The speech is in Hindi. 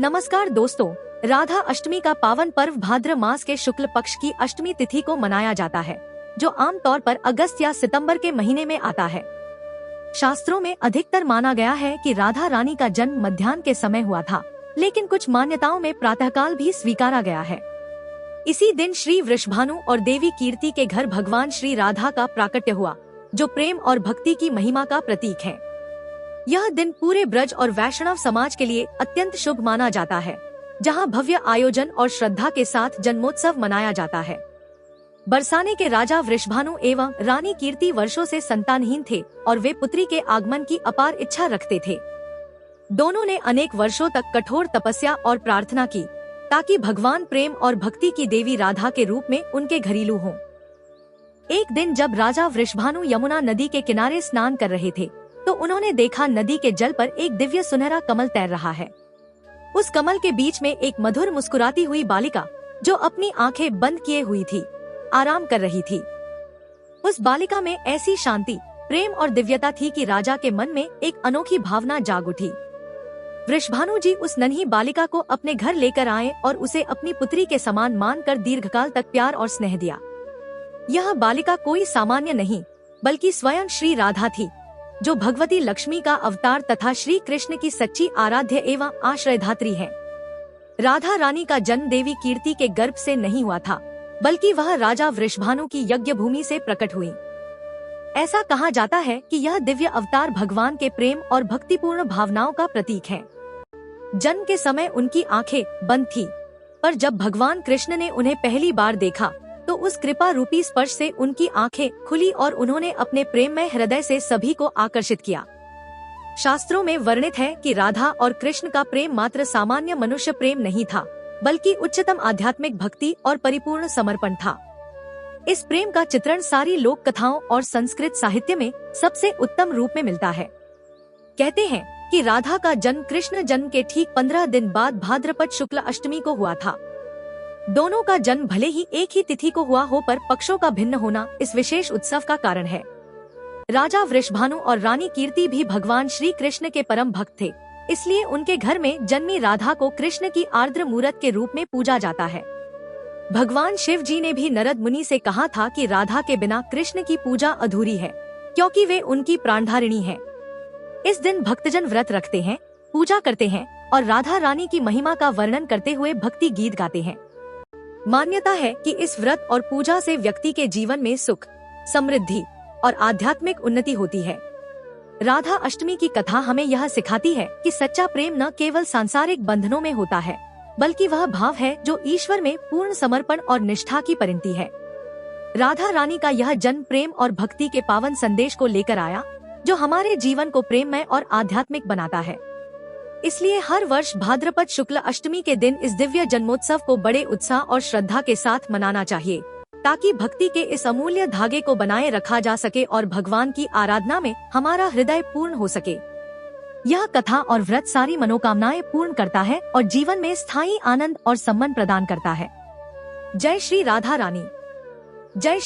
नमस्कार दोस्तों, राधा अष्टमी का पावन पर्व भाद्र मास के शुक्ल पक्ष की अष्टमी तिथि को मनाया जाता है, जो आमतौर पर अगस्त या सितंबर के महीने में आता है। शास्त्रों में अधिकतर माना गया है कि राधा रानी का जन्म मध्याह्न के समय हुआ था, लेकिन कुछ मान्यताओं में प्रातःकाल भी स्वीकारा गया है। इसी दिन श्री वृषभानु और देवी कीर्ति के घर भगवान श्री राधा का प्राकट्य हुआ, जो प्रेम और भक्ति की महिमा का प्रतीक है। यह दिन पूरे ब्रज और वैष्णव समाज के लिए अत्यंत शुभ माना जाता है, जहां भव्य आयोजन और श्रद्धा के साथ जन्मोत्सव मनाया जाता है। बरसाने के राजा वृषभानु एवं रानी कीर्ति वर्षों से संतानहीन थे और वे पुत्री के आगमन की अपार इच्छा रखते थे। दोनों ने अनेक वर्षों तक कठोर तपस्या और प्रार्थना की, ताकि भगवान प्रेम और भक्ति की देवी राधा के रूप में उनके घरेलू हों। एक दिन जब राजा वृषभानु यमुना नदी के किनारे स्नान कर रहे थे, तो उन्होंने देखा नदी के जल पर एक दिव्य सुनहरा कमल तैर रहा है। उस कमल के बीच में एक मधुर मुस्कुराती हुई बालिका, जो अपनी आंखें बंद किए हुई थी, आराम कर रही थी। उस बालिका में ऐसी शांति, प्रेम और दिव्यता थी कि राजा के मन में एक अनोखी भावना जाग उठी। वृषभानु जी उस नन्ही बालिका को अपने घर लेकर आए और उसे अपनी पुत्री के समान मानकर दीर्घकाल तक प्यार और स्नेह दिया। यह बालिका कोई सामान्य नहीं, बल्कि स्वयं श्री राधा थी, जो भगवती लक्ष्मी का अवतार तथा श्री कृष्ण की सच्ची आराध्य एवं आश्रयधात्री है। राधा रानी का जन्म देवी कीर्ति के गर्भ से नहीं हुआ था, बल्कि वह राजा वृषभानु की यज्ञ भूमि से प्रकट हुई। ऐसा कहा जाता है कि यह दिव्य अवतार भगवान के प्रेम और भक्तिपूर्ण भावनाओं का प्रतीक है। जन्म के समय उनकी आंखें बंद थी, पर जब भगवान कृष्ण ने उन्हें पहली बार देखा, तो उस कृपा रूपी स्पर्श से उनकी आंखें खुली और उन्होंने अपने प्रेममय हृदय से सभी को आकर्षित किया। शास्त्रों में वर्णित है कि राधा और कृष्ण का प्रेम मात्र सामान्य मनुष्य प्रेम नहीं था, बल्कि उच्चतम आध्यात्मिक भक्ति और परिपूर्ण समर्पण था। इस प्रेम का चित्रण सारी लोक कथाओं और संस्कृत साहित्य में सबसे उत्तम रूप में मिलता है। कहते हैं कि राधा का जन्म कृष्ण जन्म के ठीक 15 दिन बाद भाद्रपद शुक्ल अष्टमी को हुआ था। दोनों का जन्म भले ही एक ही तिथि को हुआ हो, पर पक्षों का भिन्न होना इस विशेष उत्सव का कारण है। राजा वृषभानु और रानी कीर्ति भी भगवान श्री कृष्ण के परम भक्त थे, इसलिए उनके घर में जन्मी राधा को कृष्ण की आर्द्र मूरत के रूप में पूजा जाता है। भगवान शिव जी ने भी नारद मुनि से कहा था कि राधा के बिना कृष्ण की पूजा अधूरी है, क्योंकि वे उनकी प्राणधारिणी है। इस दिन भक्तजन व्रत रखते हैं, पूजा करते हैं और राधा रानी की महिमा का वर्णन करते हुए भक्ति गीत गाते हैं। मान्यता है कि इस व्रत और पूजा से व्यक्ति के जीवन में सुख, समृद्धि और आध्यात्मिक उन्नति होती है। राधा अष्टमी की कथा हमें यह सिखाती है कि सच्चा प्रेम न केवल सांसारिक बंधनों में होता है, बल्कि वह भाव है जो ईश्वर में पूर्ण समर्पण और निष्ठा की परिणति है। राधा रानी का यह जन्म प्रेम और भक्ति के पावन संदेश को लेकर आया, जो हमारे जीवन को प्रेममय और आध्यात्मिक बनाता है। इसलिए हर वर्ष भाद्रपद शुक्ल अष्टमी के दिन इस दिव्य जन्मोत्सव को बड़े उत्साह और श्रद्धा के साथ मनाना चाहिए, ताकि भक्ति के इस अमूल्य धागे को बनाए रखा जा सके और भगवान की आराधना में हमारा हृदय पूर्ण हो सके। यह कथा और व्रत सारी मनोकामनाएं पूर्ण करता है और जीवन में स्थायी आनंद और सम्मान प्रदान करता है। जय श्री राधा रानी। जय